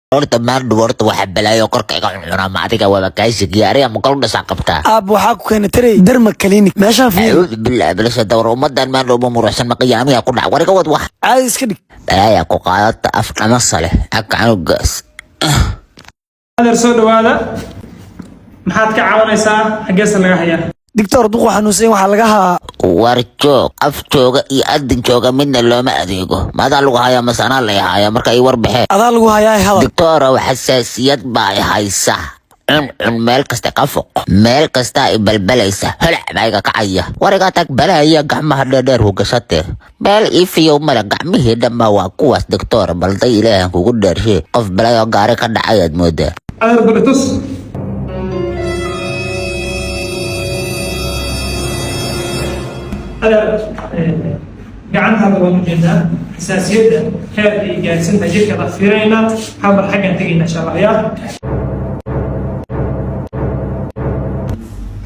horta maan dhuwarta waxa balaayo korkayga cunaa ma adiga wada kaasi giyaariya ma kala dhasan qabtaa aab waxa ku keenay taray derma clinic meesha fiir billaah bilasha dawr ummadan maan loo muruxsan ma qiyaamiya ku dhac wariga wad wax caadi iska dhig balaya ku qaadata af ama sale akanu gas هذا رسول هذا maxaad ka caawinaysaa xageesa laga hayaa دكتور duq waxaan usay waxa laga haa warjoog af jooga iyo adin jooga midna looma adeego maada lagu hayaa masana la hayaa marka ay warbixeen adaa lagu hayaa hada doctor xasaasiyad baa haysa meel kasta ka foq meel kasta ay balbalaysa holac bayga kacaya wariga tag balaya gacmaha dheer u gashatay meel ifiyo mala gacmihi dhama waa kuwaas doctor balday ilaahan kugu dheershay qof balayo gaari ka dhacay aad moodaa adeer balatus gacantaada waan ujeedaa xasaasiyadda heerka iyo gaarsinta jirka la fiirayna xabar xaggan tegayna insha allah yaa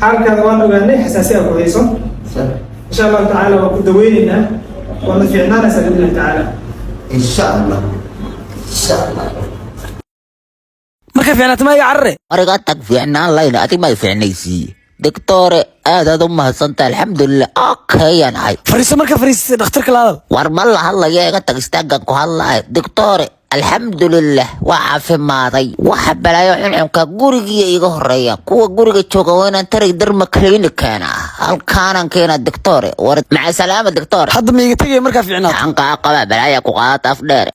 xaalkaada waan ogaanay xasaasiyada ku hayso insha allahu tacaala waan ku daweynaynaa waana fiicnaanaysaa biidnillahi tacaala insha allah marka fiicnaata ma iga carre wariga tag fiicnaan layna adig ma fiicnaysi دكتور هذا ما سنت الحمد لله اوكي انا هاي فريسه مركه فريسه دكتور كلاد ورمل هلا يا تستاقك هلا دكتور الحمد لله وعاف ماضي وحب لا يعنك غورغي ايغه هريا كو غورغي جوغا وين تري درما كلينيك كان كان الدكتور ورد مع سلامه دكتور حد ما يجي مركه فيعنات عنك قبا بلايا كو قاط افدير